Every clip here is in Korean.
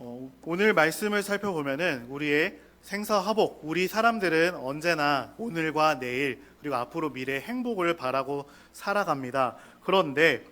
오늘 말씀을 살펴보면은 우리의 생사화복, 우리 사람들은 언제나 오늘과 내일 그리고 앞으로 미래의 행복을 바라고 살아갑니다. 그런데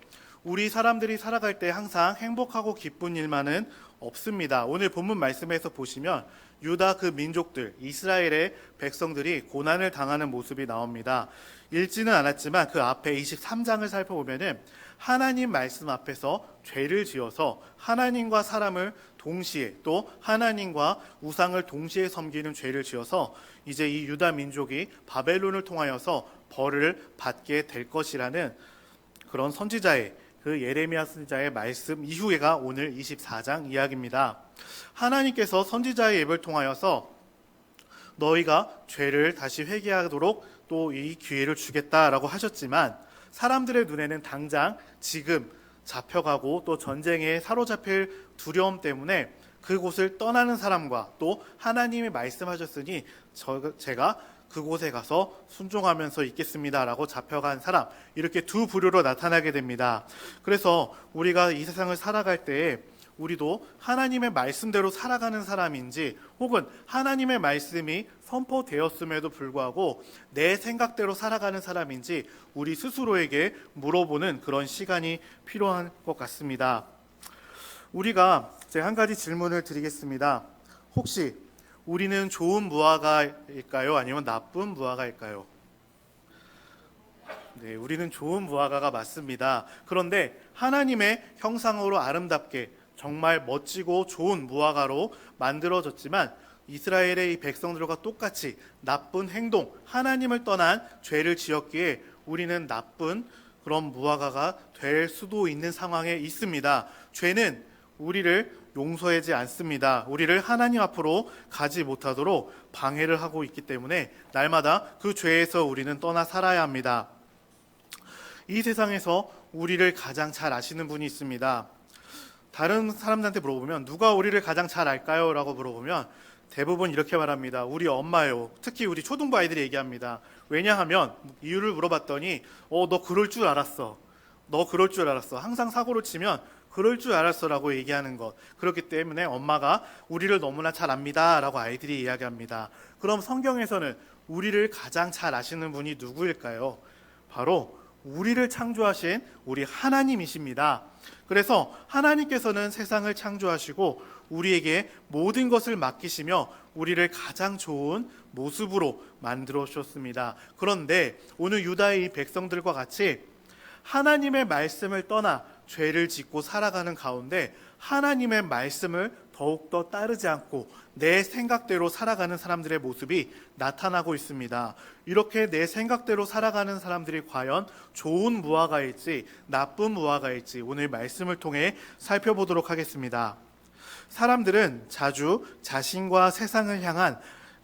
우리 사람들이 살아갈 때 항상 행복하고 기쁜 일만은 없습니다. 오늘 본문 말씀에서 보시면 유다 그 민족들, 이스라엘의 백성들이 고난을 당하는 모습이 나옵니다. 읽지는 않았지만 그 앞에 23장을 살펴보면은 하나님 말씀 앞에서 죄를 지어서 하나님과 사람을 동시에 또 하나님과 우상을 동시에 섬기는 죄를 지어서 이제 이 유다 민족이 바벨론을 통하여서 벌을 받게 될 것이라는 그런 선지자의 그 예레미야 선지자의 말씀 이후에가 오늘 24장 이야기입니다. 하나님께서 선지자의 입을 통하여서 너희가 죄를 다시 회개하도록 또 이 기회를 주겠다라고 하셨지만 사람들의 눈에는 당장 지금 잡혀가고 또 전쟁에 사로잡힐 두려움 때문에 그곳을 떠나는 사람과 또 하나님이 말씀하셨으니 제가 그곳에 가서 순종하면서 있겠습니다라고 잡혀간 사람, 이렇게 두 부류로 나타나게 됩니다. 그래서 우리가 이 세상을 살아갈 때에 우리도 하나님의 말씀대로 살아가는 사람인지 혹은 하나님의 말씀이 선포되었음에도 불구하고 내 생각대로 살아가는 사람인지 우리 스스로에게 물어보는 그런 시간이 필요한 것 같습니다. 제가 한 가지 질문을 드리겠습니다. 혹시 우리는 좋은 무화과일까요? 아니면 나쁜 무화과일까요? 네, 우리는 좋은 무화과가 맞습니다. 그런데 하나님의 형상으로 아름답게 정말 멋지고 좋은 무화과로 만들어졌지만 이스라엘의 이 백성들과 똑같이 나쁜 행동, 하나님을 떠난 죄를 지었기에 우리는 나쁜 그런 무화과가 될 수도 있는 상황에 있습니다. 죄는 우리를 용서하지 않습니다. 우리를 하나님 앞으로 가지 못하도록 방해를 하고 있기 때문에 날마다 그 죄에서 우리는 떠나 살아야 합니다. 이 세상에서 우리를 가장 잘 아시는 분이 있습니다. 다른 사람들한테 물어보면 누가 우리를 가장 잘 알까요? 라고 물어보면 대부분 이렇게 말합니다. 우리 엄마요. 특히 우리 초등부 아이들이 얘기합니다. 왜냐하면 이유를 물어봤더니 너 그럴 줄 알았어. 너 그럴 줄 알았어. 항상 사고를 치면 그럴 줄 알았어 라고 얘기하는 것. 그렇기 때문에 엄마가 우리를 너무나 잘 압니다 라고 아이들이 이야기합니다. 그럼 성경에서는 우리를 가장 잘 아시는 분이 누구일까요? 바로 우리를 창조하신 우리 하나님이십니다. 그래서 하나님께서는 세상을 창조하시고 우리에게 모든 것을 맡기시며 우리를 가장 좋은 모습으로 만들어 주셨습니다. 그런데 오늘 유다의 이 백성들과 같이 하나님의 말씀을 떠나 죄를 짓고 살아가는 가운데 하나님의 말씀을 더욱더 따르지 않고 내 생각대로 살아가는 사람들의 모습이 나타나고 있습니다. 이렇게 내 생각대로 살아가는 사람들이 과연 좋은 무화과일지 나쁜 무화과일지 오늘 말씀을 통해 살펴보도록 하겠습니다. 사람들은 자주 자신과 세상을 향한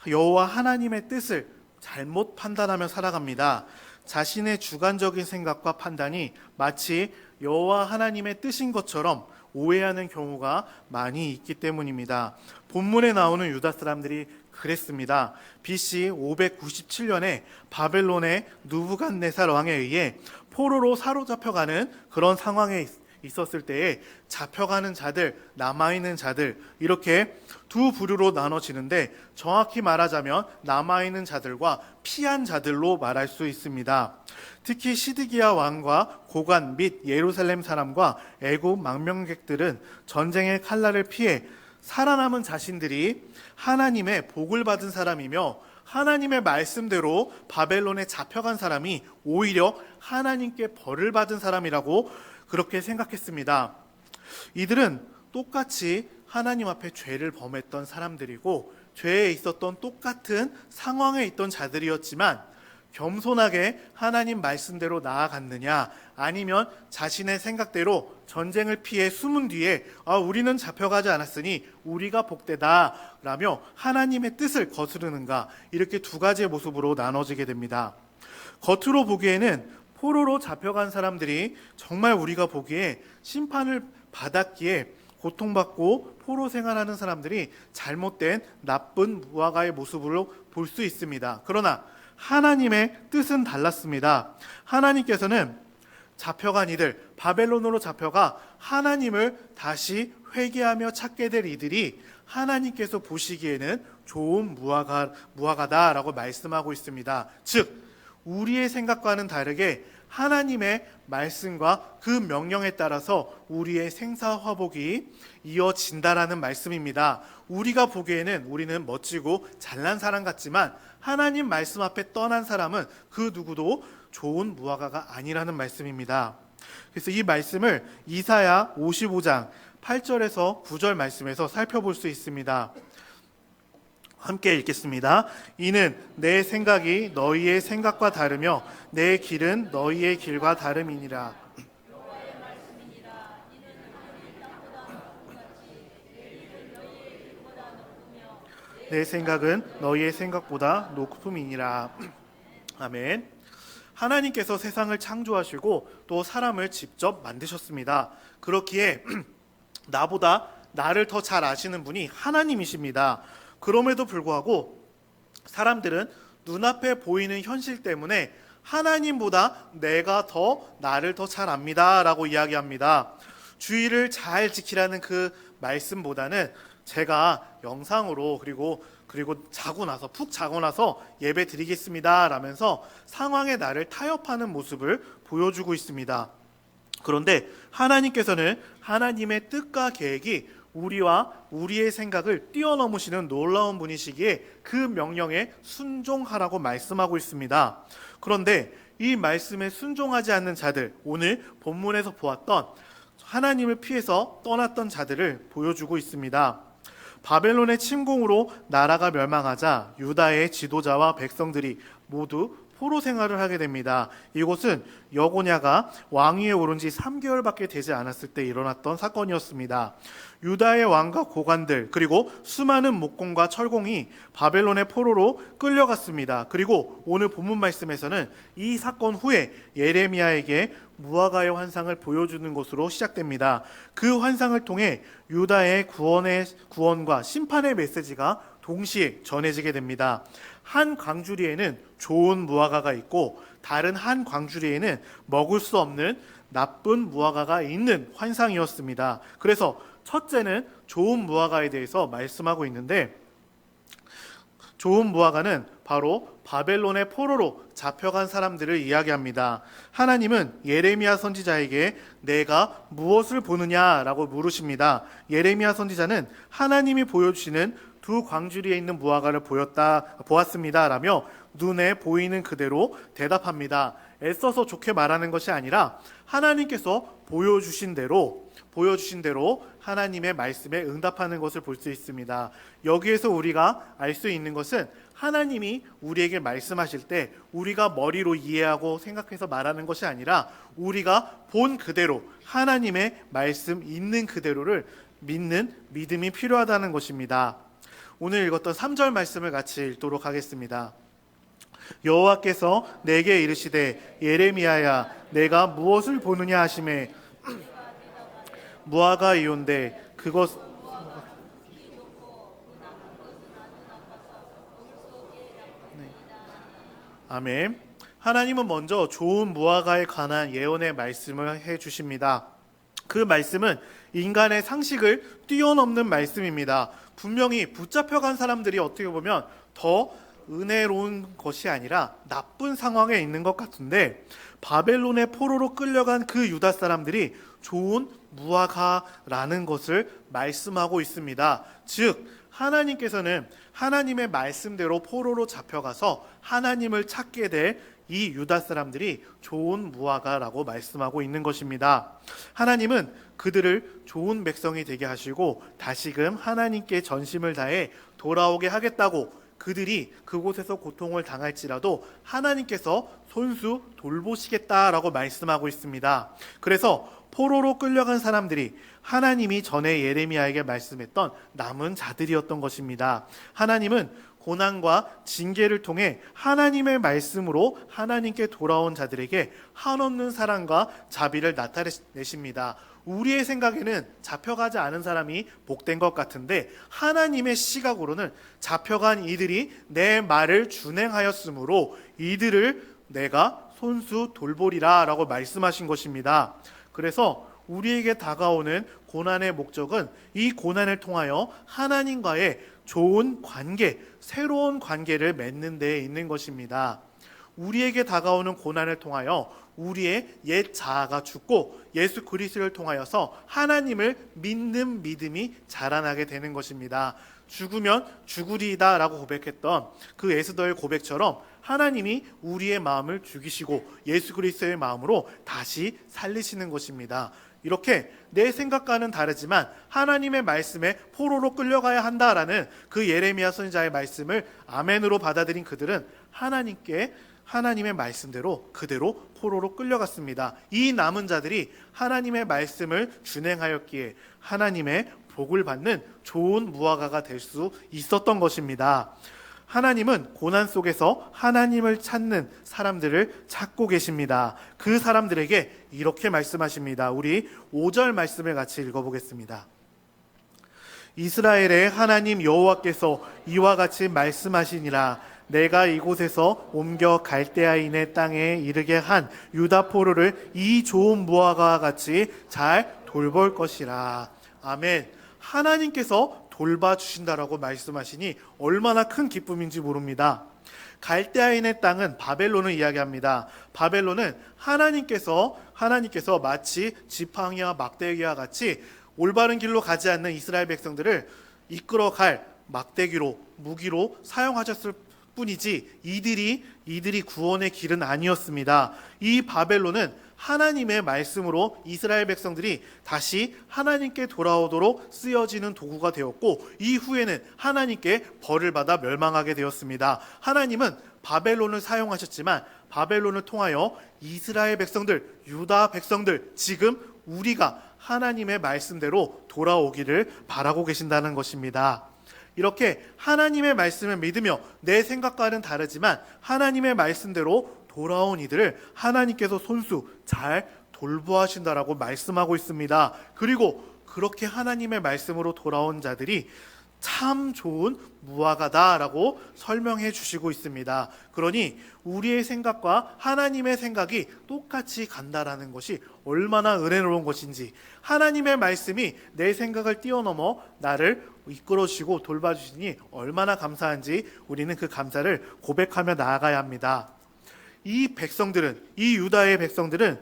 여호와 하나님의 뜻을 잘못 판단하며 살아갑니다. 자신의 주관적인 생각과 판단이 마치 여호와 하나님의 뜻인 것처럼 오해하는 경우가 많이 있기 때문입니다. 본문에 나오는 유다 사람들이 그랬습니다. BC 597년에 바벨론의 느부갓네살 왕에 의해 포로로 사로잡혀가는 그런 상황에 있었을 때에 잡혀가는 자들, 남아있는 자들 이렇게 두 부류로 나눠지는데 정확히 말하자면 남아있는 자들과 피한 자들로 말할 수 있습니다. 특히 시드기야 왕과 고관 및 예루살렘 사람과 애굽 망명객들은 전쟁의 칼날을 피해 살아남은 자신들이 하나님의 복을 받은 사람이며 하나님의 말씀대로 바벨론에 잡혀간 사람이 오히려 하나님께 벌을 받은 사람이라고 그렇게 생각했습니다. 이들은 똑같이 하나님 앞에 죄를 범했던 사람들이고 죄에 있었던 똑같은 상황에 있던 자들이었지만 겸손하게 하나님 말씀대로 나아갔느냐 아니면 자신의 생각대로 전쟁을 피해 숨은 뒤에 우리는 잡혀가지 않았으니 우리가 복되다 라며 하나님의 뜻을 거스르는가, 이렇게 두 가지의 모습으로 나눠지게 됩니다. 겉으로 보기에는 포로로 잡혀간 사람들이 정말 우리가 보기에 심판을 받았기에 고통받고 포로 생활하는 사람들이 잘못된 나쁜 무화과의 모습으로 볼 수 있습니다. 그러나 하나님의 뜻은 달랐습니다. 하나님께서는 잡혀간 이들, 바벨론으로 잡혀가 하나님을 다시 회개하며 찾게 될 이들이 하나님께서 보시기에는 좋은 무화과다라고 말씀하고 있습니다. 즉 우리의 생각과는 다르게 하나님의 말씀과 그 명령에 따라서 우리의 생사화복이 이어진다라는 말씀입니다. 우리가 보기에는 우리는 멋지고 잘난 사람 같지만 하나님 말씀 앞에 떠난 사람은 그 누구도 좋은 무화과가 아니라는 말씀입니다. 그래서 이 말씀을 이사야 55장 8절에서 9절 말씀에서 살펴볼 수 있습니다. 함께 읽겠습니다. 이는 내 생각이 너희의 생각과 다르며 내 길은 너희의 길과 다름이니라. 내 생각은 너희의 생각보다 높음이니라. 아멘. 하나님께서 세상을 창조하시고 또 사람을 직접 만드셨습니다. 그렇기에 나보다 나를 더 잘 아시는 분이 하나님이십니다. 그럼에도 불구하고 사람들은 눈앞에 보이는 현실 때문에 하나님보다 내가 나를 더 잘 압니다 라고 이야기합니다. 주의를 잘 지키라는 그 말씀보다는 제가 영상으로 그리고 푹 자고 나서 예배 드리겠습니다 라면서 상황에 나를 타협하는 모습을 보여주고 있습니다. 그런데 하나님께서는 하나님의 뜻과 계획이 우리와 우리의 생각을 뛰어넘으시는 놀라운 분이시기에 그 명령에 순종하라고 말씀하고 있습니다. 그런데 이 말씀에 순종하지 않는 자들, 오늘 본문에서 보았던 하나님을 피해서 떠났던 자들을 보여주고 있습니다. 바벨론의 침공으로 나라가 멸망하자 유다의 지도자와 백성들이 모두 포로 생활을 하게 됩니다. 이곳은 여고냐가 왕위에 오른 지 3개월밖에 되지 않았을 때 일어났던 사건이었습니다. 유다의 왕과 고관들 그리고 수많은 목공과 철공이 바벨론의 포로로 끌려갔습니다. 그리고 오늘 본문 말씀에서는 이 사건 후에 예레미야에게 무화과의 환상을 보여주는 것으로 시작됩니다. 그 환상을 통해 유다의 구원과 심판의 메시지가 동시에 전해지게 됩니다. 한 광주리에는 좋은 무화과가 있고 다른 한 광주리에는 먹을 수 없는 나쁜 무화과가 있는 환상이었습니다. 그래서 첫째는 좋은 무화과에 대해서 말씀하고 있는데, 좋은 무화과는 바로 바벨론의 포로로 잡혀간 사람들을 이야기합니다. 하나님은 예레미야 선지자에게 내가 무엇을 보느냐라고 물으십니다. 예레미야 선지자는 하나님이 보여주시는 두 광주리에 있는 무화과를 보았습니다 라며 눈에 보이는 그대로 대답합니다. 애써서 좋게 말하는 것이 아니라 하나님께서 보여주신 대로 하나님의 말씀에 응답하는 것을 볼 수 있습니다. 여기에서 우리가 알 수 있는 것은 하나님이 우리에게 말씀하실 때 우리가 머리로 이해하고 생각해서 말하는 것이 아니라 우리가 본 그대로 하나님의 말씀 있는 그대로를 믿는 믿음이 필요하다는 것입니다. 오늘 읽었던 3절 말씀을 같이 읽도록 하겠습니다. 여호와께서 내게 이르시되 예레미야야 내가 무엇을 보느냐 하시매 무화과이온데 그것 아멘. 하나님은 먼저 좋은 무화과에 관한 예언의 말씀을 해주십니다. 그 말씀은 인간의 상식을 뛰어넘는 말씀입니다. 분명히 붙잡혀간 사람들이 어떻게 보면 더 은혜로운 것이 아니라 나쁜 상황에 있는 것 같은데 바벨론의 포로로 끌려간 그 유다 사람들이 좋은 무화과라는 것을 말씀하고 있습니다. 즉 하나님께서는 하나님의 말씀대로 포로로 잡혀가서 하나님을 찾게 될 이 유다 사람들이 좋은 무화과라고 말씀하고 있는 것입니다. 하나님은 그들을 좋은 백성이 되게 하시고 다시금 하나님께 전심을 다해 돌아오게 하겠다고, 그들이 그곳에서 고통을 당할지라도 하나님께서 손수 돌보시겠다라고 말씀하고 있습니다. 그래서 포로로 끌려간 사람들이 하나님이 전에 예레미야에게 말씀했던 남은 자들이었던 것입니다. 하나님은 고난과 징계를 통해 하나님의 말씀으로 하나님께 돌아온 자들에게 한없는 사랑과 자비를 나타내십니다. 우리의 생각에는 잡혀가지 않은 사람이 복된 것 같은데 하나님의 시각으로는 잡혀간 이들이 내 말을 준행하였으므로 이들을 내가 손수 돌보리라 라고 말씀하신 것입니다. 그래서 우리에게 다가오는 고난의 목적은 이 고난을 통하여 하나님과의 좋은 관계, 새로운 관계를 맺는 데에 있는 것입니다. 우리에게 다가오는 고난을 통하여 우리의 옛 자아가 죽고 예수 그리스도를 통하여서 하나님을 믿는 믿음이 자라나게 되는 것입니다. 죽으면 죽으리이다 라고 고백했던 그 에스더의 고백처럼 하나님이 우리의 마음을 죽이시고 예수 그리스도의 마음으로 다시 살리시는 것입니다. 이렇게 내 생각과는 다르지만 하나님의 말씀에 포로로 끌려가야 한다라는 그 예레미야 선지자의 말씀을 아멘으로 받아들인 그들은 하나님의 말씀대로 그대로 포로로 끌려갔습니다. 이 남은 자들이 하나님의 말씀을 준행하였기에 하나님의 복을 받는 좋은 무화과가 될 수 있었던 것입니다. 하나님은 고난 속에서 하나님을 찾는 사람들을 찾고 계십니다. 그 사람들에게 이렇게 말씀하십니다. 우리 5절 말씀을 같이 읽어보겠습니다. 이스라엘의 하나님 여호와께서 이와 같이 말씀하시니라. 내가 이곳에서 옮겨 갈대아인의 땅에 이르게 한 유다 포로를 이 좋은 무화과와 같이 잘 돌볼 것이라. 아멘. 하나님께서 돌봐주신다라고 말씀하시니 얼마나 큰 기쁨인지 모릅니다. 갈대아인의 땅은 바벨론을 이야기합니다. 바벨론은 하나님께서 마치 지팡이와 막대기와 같이 올바른 길로 가지 않는 이스라엘 백성들을 이끌어갈 막대기로, 무기로 사용하셨을 뿐이지 이들이 구원의 길은 아니었습니다. 이 바벨론은 하나님의 말씀으로 이스라엘 백성들이 다시 하나님께 돌아오도록 쓰여지는 도구가 되었고 이후에는 하나님께 벌을 받아 멸망하게 되었습니다. 하나님은 바벨론을 사용하셨지만 바벨론을 통하여 이스라엘 백성들, 유다 백성들, 지금 우리가 하나님의 말씀대로 돌아오기를 바라고 계신다는 것입니다. 이렇게 하나님의 말씀을 믿으며 내 생각과는 다르지만 하나님의 말씀대로 돌아온 이들을 하나님께서 손수 잘 돌보아신다라고 말씀하고 있습니다. 그리고 그렇게 하나님의 말씀으로 돌아온 자들이 참 좋은 무화과다라고 설명해 주시고 있습니다. 그러니 우리의 생각과 하나님의 생각이 똑같이 간다라는 것이 얼마나 은혜로운 것인지, 하나님의 말씀이 내 생각을 뛰어넘어 나를 이끌어주시고 돌봐주시니 얼마나 감사한지 우리는 그 감사를 고백하며 나아가야 합니다. 이 유다의 백성들은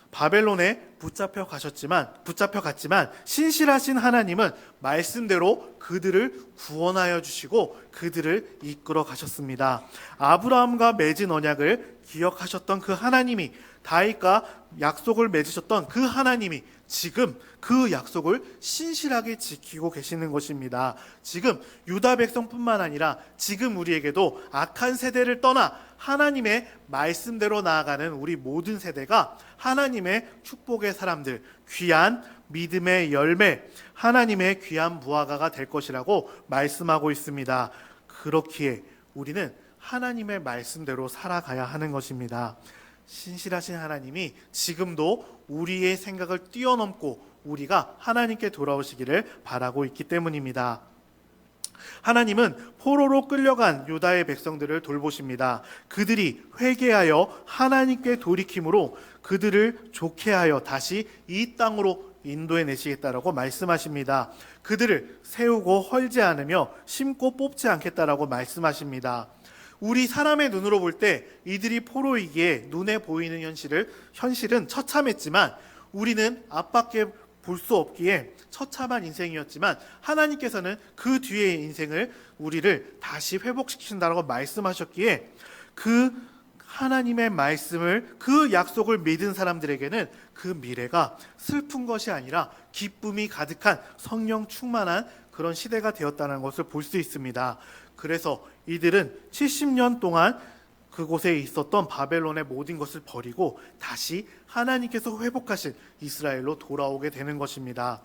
바벨론에 붙잡혀 갔지만 신실하신 하나님은 말씀대로 그들을 구원하여 주시고 그들을 이끌어 가셨습니다. 아브라함과 맺은 언약을 기억하셨던 그 하나님이, 다윗과 약속을 맺으셨던 그 하나님이 지금 그 약속을 신실하게 지키고 계시는 것입니다. 지금 유다 백성뿐만 아니라 지금 우리에게도 악한 세대를 떠나 하나님의 말씀대로 나아가는 우리 모든 세대가 하나님의 축복의 사람들, 귀한 믿음의 열매, 하나님의 귀한 무화과가 될 것이라고 말씀하고 있습니다. 그렇기에 우리는 하나님의 말씀대로 살아가야 하는 것입니다. 신실하신 하나님이 지금도 우리의 생각을 뛰어넘고 우리가 하나님께 돌아오시기를 바라고 있기 때문입니다. 하나님은 포로로 끌려간 유다의 백성들을 돌보십니다. 그들이 회개하여 하나님께 돌이킴으로 그들을 좋게 하여 다시 이 땅으로 인도해 내시겠다라고 말씀하십니다. 그들을 세우고 헐지 않으며 심고 뽑지 않겠다라고 말씀하십니다. 우리 사람의 눈으로 볼 때 이들이 포로이기에 눈에 보이는 현실은 처참했지만 우리는 앞밖에 볼 수 없기에 처참한 인생이었지만 하나님께서는 그 뒤의 인생을 우리를 다시 회복시키신다고 말씀하셨기에 그 하나님의 말씀을, 그 약속을 믿은 사람들에게는 그 미래가 슬픈 것이 아니라 기쁨이 가득한 성령 충만한 그런 시대가 되었다는 것을 볼 수 있습니다. 그래서 이들은 70년 동안 그곳에 있었던 바벨론의 모든 것을 버리고 다시 하나님께서 회복하신 이스라엘로 돌아오게 되는 것입니다.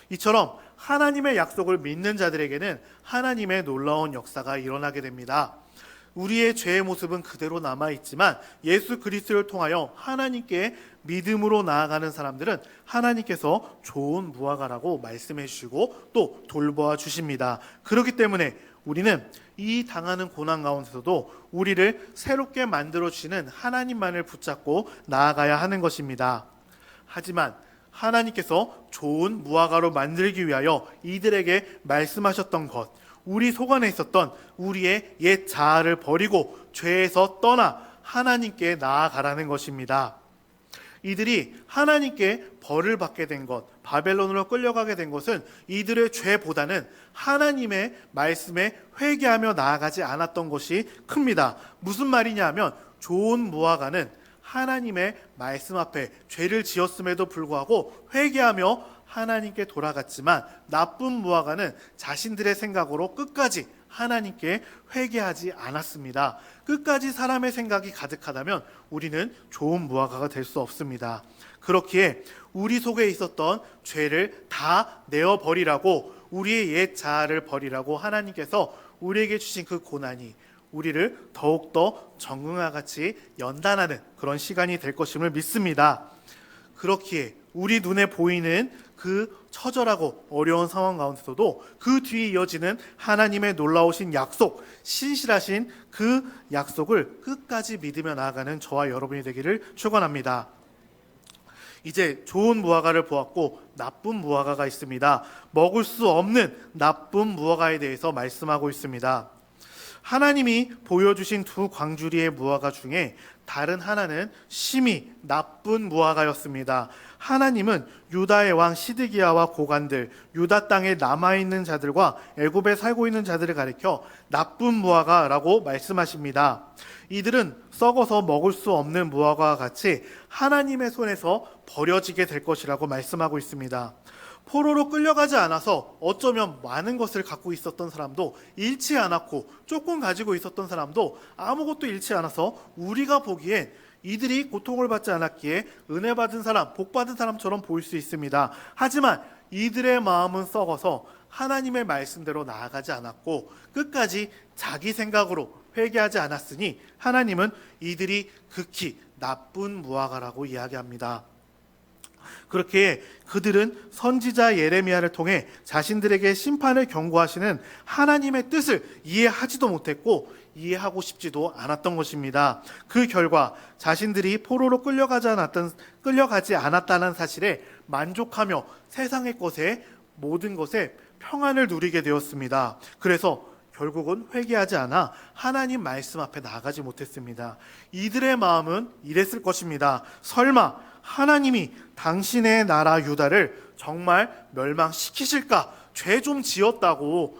이처럼 하나님의 약속을 믿는 자들에게는 하나님의 놀라운 역사가 일어나게 됩니다. 우리의 죄의 모습은 그대로 남아있지만 예수 그리스도를 통하여 하나님께 믿음으로 나아가는 사람들은 하나님께서 좋은 무화과라고 말씀해 주시고 또 돌보아 주십니다. 그렇기 때문에 우리는 이 당하는 고난 가운데서도 우리를 새롭게 만들어 주시는 하나님만을 붙잡고 나아가야 하는 것입니다. 하지만 하나님께서 좋은 무화과로 만들기 위하여 이들에게 말씀하셨던 것, 우리 속 안에 있었던 우리의 옛 자아를 버리고 죄에서 떠나 하나님께 나아가라는 것입니다. 이들이 하나님께 벌을 받게 된 것, 바벨론으로 끌려가게 된 것은 이들의 죄보다는 하나님의 말씀에 회개하며 나아가지 않았던 것이 큽니다. 무슨 말이냐 하면 좋은 무화과는 하나님의 말씀 앞에 죄를 지었음에도 불구하고 회개하며 하나님께 돌아갔지만, 나쁜 무화과는 자신들의 생각으로 끝까지 하나님께 회개하지 않았습니다. 끝까지 사람의 생각이 가득하다면 우리는 좋은 무화과가 될 수 없습니다. 그렇기에 우리 속에 있었던 죄를 다 내어버리라고, 우리의 옛 자아를 버리라고 하나님께서 우리에게 주신 그 고난이 우리를 더욱더 정금과 같이 연단하는 그런 시간이 될 것임을 믿습니다. 그렇기에 우리 눈에 보이는 그 처절하고 어려운 상황 가운데서도 그 뒤에 이어지는 하나님의 놀라우신 약속, 신실하신 그 약속을 끝까지 믿으며 나아가는 저와 여러분이 되기를 축원합니다. 이제 좋은 무화과를 보았고 나쁜 무화과가 있습니다. 먹을 수 없는 나쁜 무화과에 대해서 말씀하고 있습니다. 하나님이 보여주신 두 광주리의 무화과 중에 다른 하나는 심히 나쁜 무화과였습니다. 하나님은 유다의 왕 시드기야와 고관들, 유다 땅에 남아있는 자들과 애굽에 살고 있는 자들을 가리켜 나쁜 무화과라고 말씀하십니다. 이들은 썩어서 먹을 수 없는 무화과와 같이 하나님의 손에서 버려지게 될 것이라고 말씀하고 있습니다. 포로로 끌려가지 않아서 어쩌면 많은 것을 갖고 있었던 사람도 잃지 않았고, 조금 가지고 있었던 사람도 아무것도 잃지 않아서 우리가 보기엔 이들이 고통을 받지 않았기에 은혜 받은 사람, 복 받은 사람처럼 보일 수 있습니다. 하지만 이들의 마음은 썩어서 하나님의 말씀대로 나아가지 않았고 끝까지 자기 생각으로 회개하지 않았으니 하나님은 이들이 극히 나쁜 무화과라고 이야기합니다. 그렇게 그들은 선지자 예레미야를 통해 자신들에게 심판을 경고하시는 하나님의 뜻을 이해하지도 못했고 이해하고 싶지도 않았던 것입니다. 그 결과 자신들이 포로로 끌려가지 않았다는 사실에 만족하며 세상의 것에, 모든 것에 평안을 누리게 되었습니다. 그래서 결국은 회개하지 않아 하나님 말씀 앞에 나아가지 못했습니다. 이들의 마음은 이랬을 것입니다. 설마 하나님이 당신의 나라 유다를 정말 멸망시키실까? 죄 좀 지었다고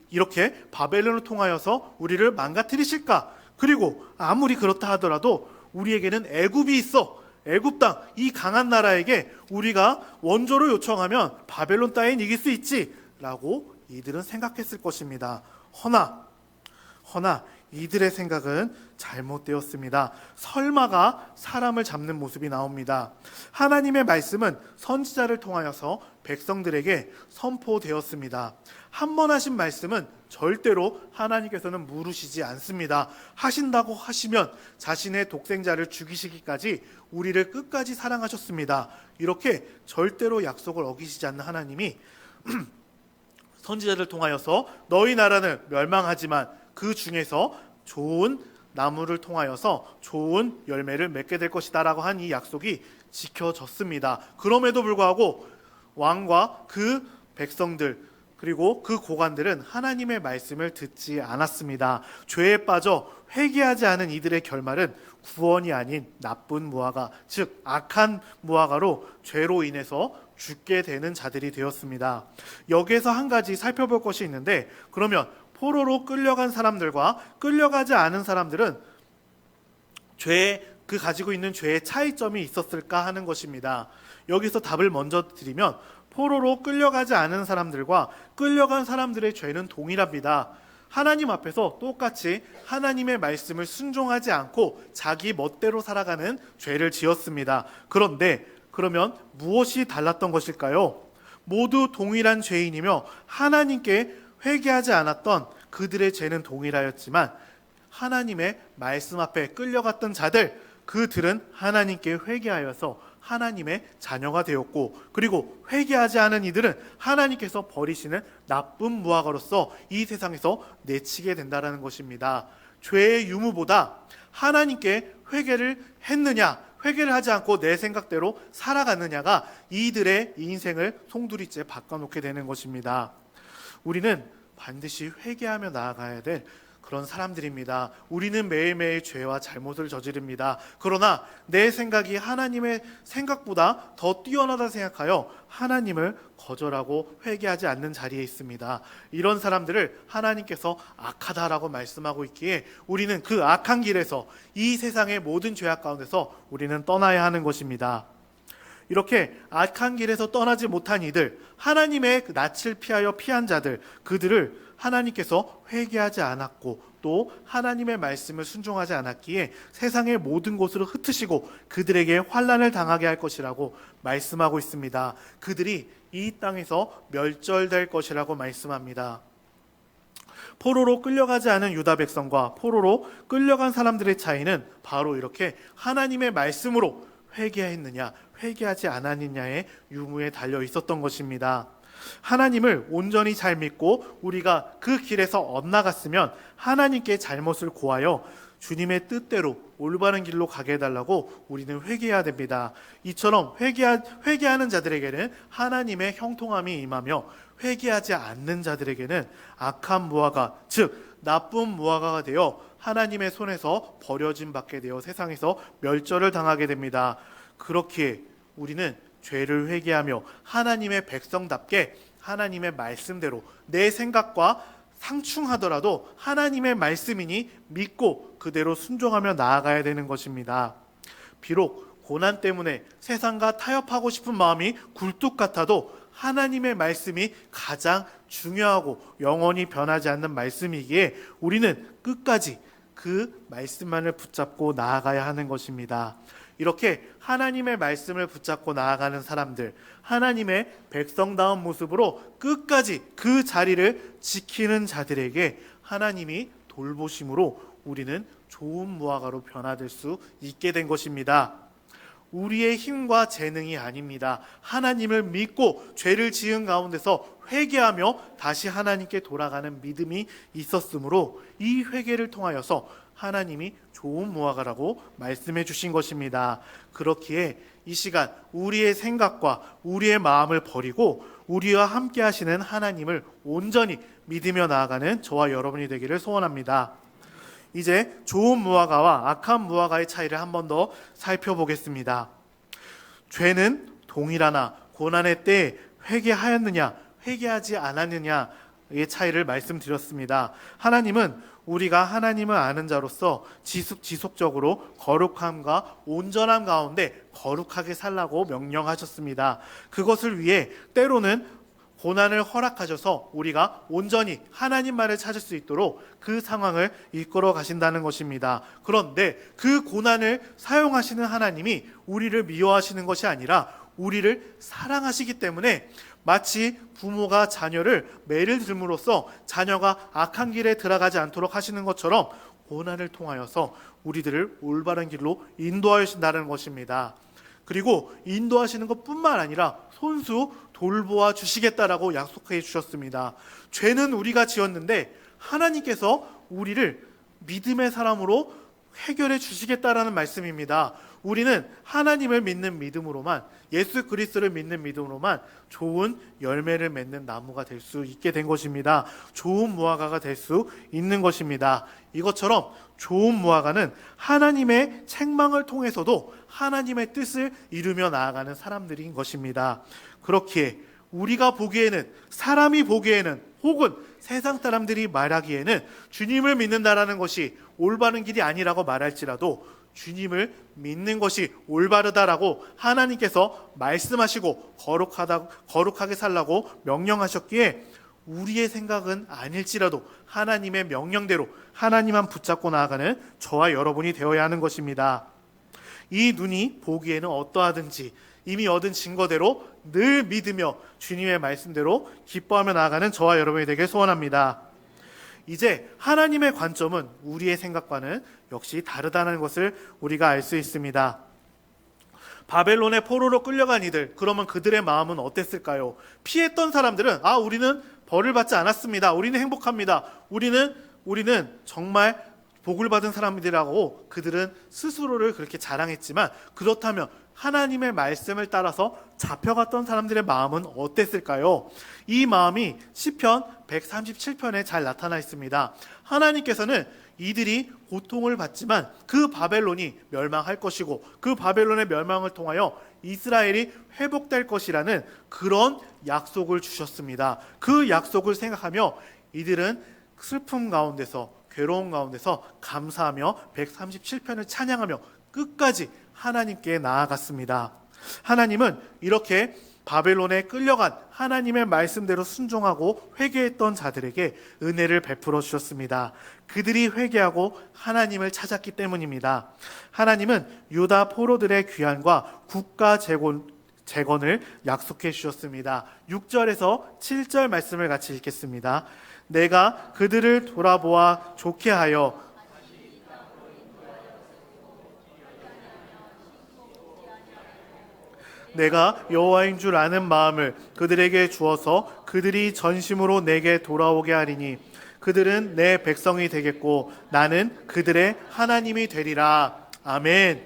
이렇게 바벨론을 통하여서 우리를 망가뜨리실까? 그리고 아무리 그렇다 하더라도 우리에게는 애굽이 있어. 애굽 땅, 이 강한 나라에게 우리가 원조를 요청하면 바벨론 따윈 이길 수 있지 라고 이들은 생각했을 것입니다. 허나 이들의 생각은 잘못되었습니다. 설마가 사람을 잡는 모습이 나옵니다. 하나님의 말씀은 선지자를 통하여서 백성들에게 선포되었습니다. 한 번 하신 말씀은 절대로 하나님께서는 무르시지 않습니다. 하신다고 하시면 자신의 독생자를 죽이시기까지 우리를 끝까지 사랑하셨습니다. 이렇게 절대로 약속을 어기시지 않는 하나님이 선지자를 통하여서 너희 나라는 멸망하지만 그 중에서 좋은 나무를 통하여서 좋은 열매를 맺게 될 것이다 라고 한 이 약속이 지켜졌습니다. 그럼에도 불구하고 왕과 그 백성들 그리고 그 고관들은 하나님의 말씀을 듣지 않았습니다. 죄에 빠져 회개하지 않은 이들의 결말은 구원이 아닌 나쁜 무화과, 즉 악한 무화과로 죄로 인해서 죽게 되는 자들이 되었습니다. 여기에서 한 가지 살펴볼 것이 있는데, 그러면 포로로 끌려간 사람들과 끌려가지 않은 사람들은 그 가지고 있는 죄의 차이점이 있었을까 하는 것입니다. 여기서 답을 먼저 드리면 포로로 끌려가지 않은 사람들과 끌려간 사람들의 죄는 동일합니다. 하나님 앞에서 똑같이 하나님의 말씀을 순종하지 않고 자기 멋대로 살아가는 죄를 지었습니다. 그런데 그러면 무엇이 달랐던 것일까요? 모두 동일한 죄인이며 하나님께 회개하지 않았던 그들의 죄는 동일하였지만 하나님의 말씀 앞에 끌려갔던 자들, 그들은 하나님께 회개하여서 하나님의 자녀가 되었고, 그리고 회개하지 않은 이들은 하나님께서 버리시는 나쁜 무화과로서 이 세상에서 내치게 된다는 것입니다. 죄의 유무보다 하나님께 회개를 했느냐, 회개를 하지 않고 내 생각대로 살아갔느냐가 이들의 인생을 송두리째 바꿔놓게 되는 것입니다. 우리는 반드시 회개하며 나아가야 될 그런 사람들입니다. 우리는 매일매일 죄와 잘못을 저지릅니다. 그러나 내 생각이 하나님의 생각보다 더 뛰어나다 생각하여 하나님을 거절하고 회개하지 않는 자리에 있습니다. 이런 사람들을 하나님께서 악하다라고 말씀하고 있기에 우리는 그 악한 길에서, 이 세상의 모든 죄악 가운데서 우리는 떠나야 하는 것입니다. 이렇게 악한 길에서 떠나지 못한 이들, 하나님의 낯을 피하여 피한 자들, 그들을 하나님께서 회개하지 않았고 또 하나님의 말씀을 순종하지 않았기에 세상의 모든 곳으로 흩으시고 그들에게 환난을 당하게 할 것이라고 말씀하고 있습니다. 그들이 이 땅에서 멸절될 것이라고 말씀합니다. 포로로 끌려가지 않은 유다 백성과 포로로 끌려간 사람들의 차이는 바로 이렇게 하나님의 말씀으로 회개했느냐, 회개하지 않았느냐의 유무에 달려 있었던 것입니다. 하나님을 온전히 잘 믿고 우리가 그 길에서 엇나갔으면 하나님께 잘못을 고하여 주님의 뜻대로 올바른 길로 가게 해달라고 우리는 회개해야 됩니다. 이처럼 회개하는 자들에게는 하나님의 형통함이 임하며 회개하지 않는 자들에게는 악한 무화과, 즉 나쁜 무화과가 되어 하나님의 손에서 버려짐 받게 되어 세상에서 멸절을 당하게 됩니다. 그렇기에 우리는 죄를 회개하며 하나님의 백성답게 하나님의 말씀대로 내 생각과 상충하더라도 하나님의 말씀이니 믿고 그대로 순종하며 나아가야 되는 것입니다. 비록 고난 때문에 세상과 타협하고 싶은 마음이 굴뚝 같아도 하나님의 말씀이 가장 중요하고 영원히 변하지 않는 말씀이기에 우리는 끝까지 그 말씀만을 붙잡고 나아가야 하는 것입니다. 이렇게 하나님의 말씀을 붙잡고 나아가는 사람들, 하나님의 백성다운 모습으로 끝까지 그 자리를 지키는 자들에게 하나님이 돌보심으로 우리는 좋은 무화과로 변화될 수 있게 된 것입니다. 우리의 힘과 재능이 아닙니다. 하나님을 믿고 죄를 지은 가운데서 회개하며 다시 하나님께 돌아가는 믿음이 있었으므로 이 회개를 통하여서 하나님이 좋은 무화과라고 말씀해 주신 것입니다. 그렇기에 이 시간 우리의 생각과 우리의 마음을 버리고 우리와 함께 하시는 하나님을 온전히 믿으며 나아가는 저와 여러분이 되기를 소원합니다. 이제 좋은 무화과와 악한 무화과의 차이를 한 번 더 살펴보겠습니다. 죄는 동일하나 고난의 때에 회개하였느냐 회개하지 않았느냐의 차이를 말씀드렸습니다. 하나님은 우리가 하나님을 아는 자로서 지속적으로 거룩함과 온전함 가운데 거룩하게 살라고 명령하셨습니다. 그것을 위해 때로는 고난을 허락하셔서 우리가 온전히 하나님만을 찾을 수 있도록 그 상황을 이끌어 가신다는 것입니다. 그런데 그 고난을 사용하시는 하나님이 우리를 미워하시는 것이 아니라 우리를 사랑하시기 때문에 마치 부모가 자녀를 매를 들므로써 자녀가 악한 길에 들어가지 않도록 하시는 것처럼 고난을 통하여서 우리들을 올바른 길로 인도하신다는 것입니다. 그리고 인도하시는 것뿐만 아니라 손수 돌보아 주시겠다라고 약속해 주셨습니다. 죄는 우리가 지었는데 하나님께서 우리를 믿음의 사람으로 해결해 주시겠다라는 말씀입니다. 우리는 하나님을 믿는 믿음으로만, 예수 그리스도를 믿는 믿음으로만 좋은 열매를 맺는 나무가 될 수 있게 된 것입니다. 좋은 무화과가 될 수 있는 것입니다. 이것처럼 좋은 무화과는 하나님의 책망을 통해서도 하나님의 뜻을 이루며 나아가는 사람들인 것입니다. 그렇기에 우리가 보기에는, 사람이 보기에는, 혹은 세상 사람들이 말하기에는 주님을 믿는다라는 것이 올바른 길이 아니라고 말할지라도 주님을 믿는 것이 올바르다라고 하나님께서 말씀하시고 거룩하게 살라고 명령하셨기에 우리의 생각은 아닐지라도 하나님의 명령대로 하나님만 붙잡고 나아가는 저와 여러분이 되어야 하는 것입니다. 이 눈이 보기에는 어떠하든지 이미 얻은 증거대로 늘 믿으며 주님의 말씀대로 기뻐하며 나아가는 저와 여러분이 되길 소원합니다. 이제 하나님의 관점은 우리의 생각과는 역시 다르다는 것을 우리가 알 수 있습니다. 바벨론의 포로로 끌려간 이들, 그러면 그들의 마음은 어땠을까요? 피했던 사람들은 우리는 벌을 받지 않았습니다. 우리는 행복합니다. 우리는 정말 복을 받은 사람들이라고 그들은 스스로를 그렇게 자랑했지만, 그렇다면 하나님의 말씀을 따라서 잡혀갔던 사람들의 마음은 어땠을까요? 이 마음이 시편 137편에 잘 나타나 있습니다. 하나님께서는 이들이 고통을 받지만 그 바벨론이 멸망할 것이고 그 바벨론의 멸망을 통하여 이스라엘이 회복될 것이라는 그런 약속을 주셨습니다. 그 약속을 생각하며 이들은 슬픔 가운데서, 괴로움 가운데서 감사하며 137편을 찬양하며 끝까지 하나님께 나아갔습니다. 하나님은 이렇게 바벨론에 끌려간 하나님의 말씀대로 순종하고 회개했던 자들에게 은혜를 베풀어 주셨습니다. 그들이 회개하고 하나님을 찾았기 때문입니다. 하나님은 유다 포로들의 귀환과 국가 재건을 약속해 주셨습니다. 6절에서 7절 말씀을 같이 읽겠습니다. 내가 그들을 돌아보아 좋게 하여 내가 여호와인 줄 아는 마음을 그들에게 주어서 그들이 전심으로 내게 돌아오게 하리니 그들은 내 백성이 되겠고 나는 그들의 하나님이 되리라. 아멘.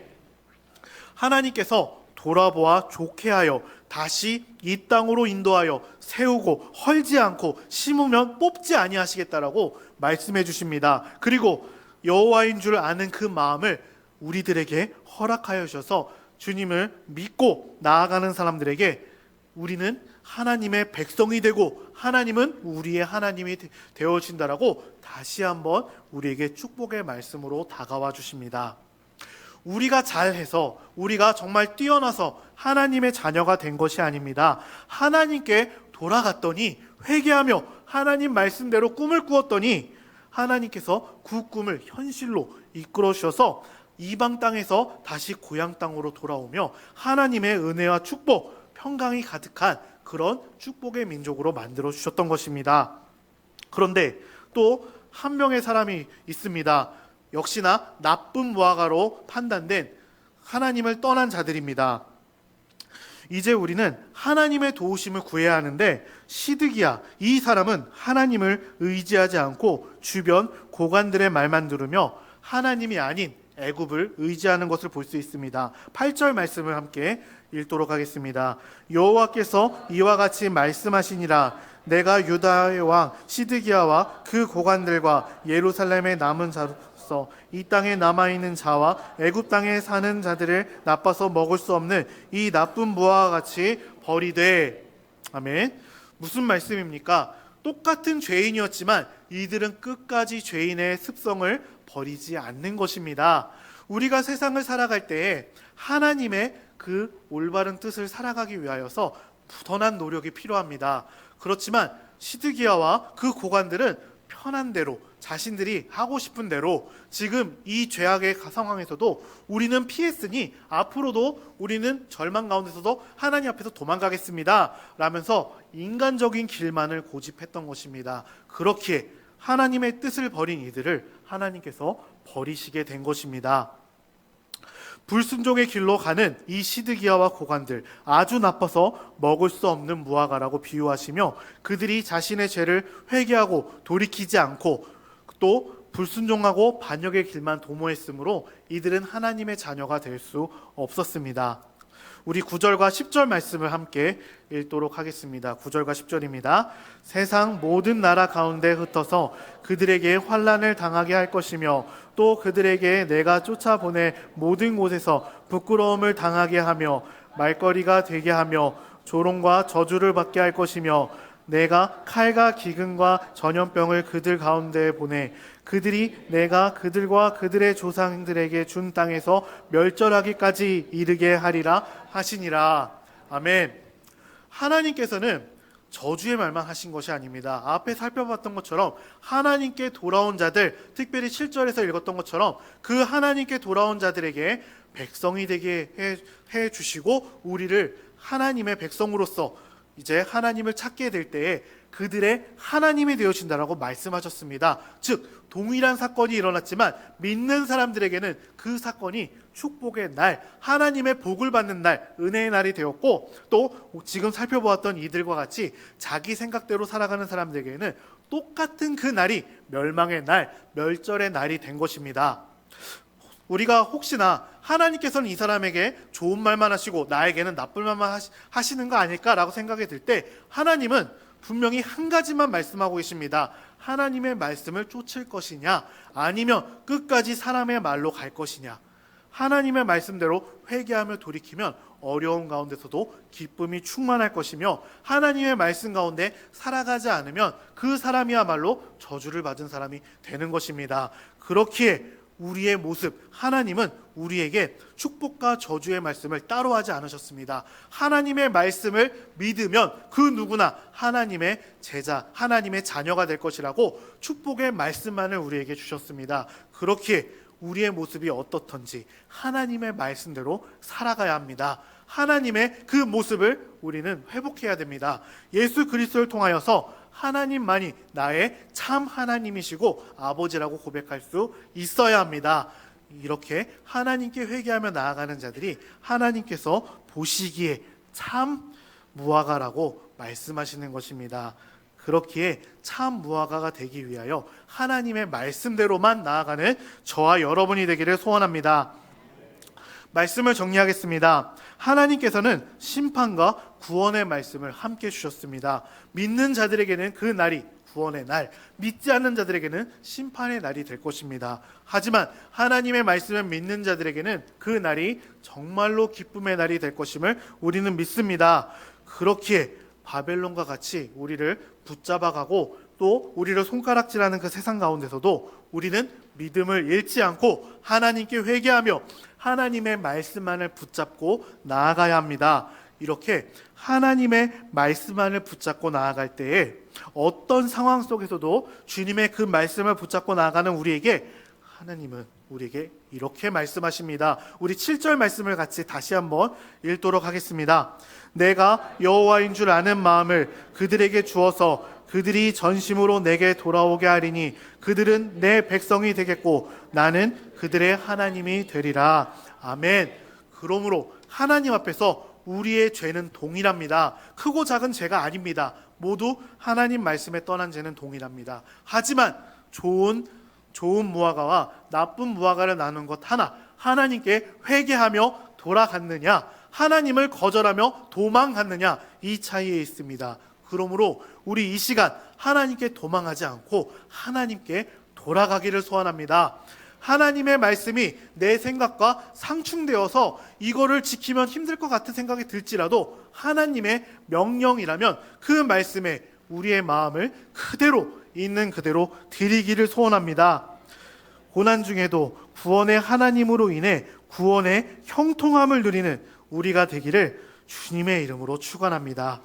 하나님께서 돌아보아 좋게 하여 다시 이 땅으로 인도하여 세우고 헐지 않고 심으면 뽑지 아니하시겠다라고 말씀해 주십니다. 그리고 여호와인 줄 아는 그 마음을 우리들에게 허락하여 주셔서 주님을 믿고 나아가는 사람들에게 우리는 하나님의 백성이 되고 하나님은 우리의 하나님이 되어진다라고 다시 한번 우리에게 축복의 말씀으로 다가와 주십니다. 우리가 잘해서, 우리가 정말 뛰어나서 하나님의 자녀가 된 것이 아닙니다. 하나님께 돌아갔더니, 회개하며 하나님 말씀대로 꿈을 꾸었더니 하나님께서 그 꿈을 현실로 이끌어 주셔서 이방 땅에서 다시 고향 땅으로 돌아오며 하나님의 은혜와 축복, 평강이 가득한 그런 축복의 민족으로 만들어 주셨던 것입니다. 그런데 또 한 명의 사람이 있습니다. 역시나 나쁜 무화과로 판단된 하나님을 떠난 자들입니다. 이제 우리는 하나님의 도우심을 구해야 하는데, 시드기야, 이 사람은 하나님을 의지하지 않고 주변 고관들의 말만 들으며 하나님이 아닌 애굽을 의지하는 것을 볼 수 있습니다. 8절 말씀을 함께 읽도록 하겠습니다. 여호와께서 이와 같이 말씀하시니라. 내가 유다의 왕 시드기야와 그 고관들과 예루살렘에 남은 자로서 이 땅에 남아있는 자와 애굽 땅에 사는 자들을 나빠서 먹을 수 없는 이 나쁜 무화과 같이 버리되. 아멘. 무슨 말씀입니까? 똑같은 죄인이었지만 이들은 끝까지 죄인의 습성을 버리지 않는 것입니다. 우리가 세상을 살아갈 때에 하나님의 그 올바른 뜻을 살아가기 위하여서 부단한 노력이 필요합니다. 그렇지만 시드기야와 그 고관들은 편한 대로, 자신들이 하고 싶은 대로 지금 이 죄악의 상황에서도 우리는 피했으니 앞으로도 우리는 절망 가운데서도 하나님 앞에서 도망가겠습니다 라면서 인간적인 길만을 고집했던 것입니다. 그렇기에 하나님의 뜻을 버린 이들을 하나님께서 버리시게 된 것입니다. 불순종의 길로 가는 이 시드기야와 고관들, 아주 나빠서 먹을 수 없는 무화과라고 비유하시며 그들이 자신의 죄를 회개하고 돌이키지 않고 또 불순종하고 반역의 길만 도모했으므로 이들은 하나님의 자녀가 될 수 없었습니다. 우리 9절과 10절 말씀을 함께 읽도록 하겠습니다. 9절과 10절입니다. 세상 모든 나라 가운데 흩어서 그들에게 환난을 당하게 할 것이며 또 그들에게 내가 쫓아보낼 모든 곳에서 부끄러움을 당하게 하며 말거리가 되게 하며 조롱과 저주를 받게 할 것이며 내가 칼과 기근과 전염병을 그들 가운데 보내 그들이 내가 그들과 그들의 조상들에게 준 땅에서 멸절하기까지 이르게 하리라 하시니라. 아멘. 하나님께서는 저주의 말만 하신 것이 아닙니다. 앞에 살펴봤던 것처럼 하나님께 돌아온 자들, 특별히 7절에서 읽었던 것처럼 그 하나님께 돌아온 자들에게 백성이 되게 해 주시고 우리를 하나님의 백성으로서 이제 하나님을 찾게 될 때에 그들의 하나님이 되어주신다라고 말씀하셨습니다. 즉 동일한 사건이 일어났지만 믿는 사람들에게는 그 사건이 축복의 날, 하나님의 복을 받는 날, 은혜의 날이 되었고, 또 지금 살펴보았던 이들과 같이 자기 생각대로 살아가는 사람들에게는 똑같은 그 날이 멸망의 날, 멸절의 날이 된 것입니다. 우리가 혹시나 하나님께서는 이 사람에게 좋은 말만 하시고 나에게는 나쁜 말만 하시는 거 아닐까라고 생각이 들 때, 하나님은 분명히 한 가지만 말씀하고 계십니다. 하나님의 말씀을 쫓을 것이냐, 아니면 끝까지 사람의 말로 갈 것이냐. 하나님의 말씀대로 회개하며 돌이키면 어려운 가운데서도 기쁨이 충만할 것이며, 하나님의 말씀 가운데 살아가지 않으면 그 사람이야말로 저주를 받은 사람이 되는 것입니다. 그렇기에 우리의 모습, 하나님은 우리에게 축복과 저주의 말씀을 따로 하지 않으셨습니다. 하나님의 말씀을 믿으면 그 누구나 하나님의 제자, 하나님의 자녀가 될 것이라고 축복의 말씀만을 우리에게 주셨습니다. 그렇기에 우리의 모습이 어떻든지 하나님의 말씀대로 살아가야 합니다. 하나님의 그 모습을 우리는 회복해야 됩니다. 예수 그리스도를 통하여서 하나님만이 나의 참 하나님이시고 아버지라고 고백할 수 있어야 합니다. 이렇게 하나님께 회개하며 나아가는 자들이 하나님께서 보시기에 참 무화과라고 말씀하시는 것입니다. 그렇기에 참 무화과가 되기 위하여 하나님의 말씀대로만 나아가는 저와 여러분이 되기를 소원합니다. 말씀을 정리하겠습니다. 하나님께서는 심판과 구원의 말씀을 함께 주셨습니다. 믿는 자들에게는 그 날이 구원의 날, 믿지 않는 자들에게는 심판의 날이 될 것입니다. 하지만 하나님의 말씀을 믿는 자들에게는 그 날이 정말로 기쁨의 날이 될 것임을 우리는 믿습니다. 그렇기에 바벨론과 같이 우리를 붙잡아가고 또 우리를 손가락질하는 그 세상 가운데서도 우리는 믿음을 잃지 않고 하나님께 회개하며 하나님의 말씀만을 붙잡고 나아가야 합니다. 이렇게 하나님의 말씀만을 붙잡고 나아갈 때에 어떤 상황 속에서도 주님의 그 말씀을 붙잡고 나아가는 우리에게 하나님은 우리에게 이렇게 말씀하십니다. 우리 7절 말씀을 같이 다시 한번 읽도록 하겠습니다. 내가 여호와인 줄 아는 마음을 그들에게 주어서 그들이 전심으로 내게 돌아오게 하리니 그들은 내 백성이 되겠고 나는 그들의 하나님이 되리라. 아멘. 그러므로 하나님 앞에서 우리의 죄는 동일합니다. 크고 작은 죄가 아닙니다. 모두 하나님 말씀에 떠난 죄는 동일합니다. 하지만 좋은 무화과와 나쁜 무화과를 나눈 것 하나, 하나님께 회개하며 돌아갔느냐, 하나님을 거절하며 도망갔느냐, 이 차이에 있습니다. 그러므로 우리 이 시간 하나님께 도망하지 않고 하나님께 돌아가기를 소원합니다. 하나님의 말씀이 내 생각과 상충되어서 이거를 지키면 힘들 것 같은 생각이 들지라도 하나님의 명령이라면 그 말씀에 우리의 마음을 그대로 있는 그대로 드리기를 소원합니다. 고난 중에도 구원의 하나님으로 인해 구원의 형통함을 누리는 우리가 되기를 주님의 이름으로 축원합니다.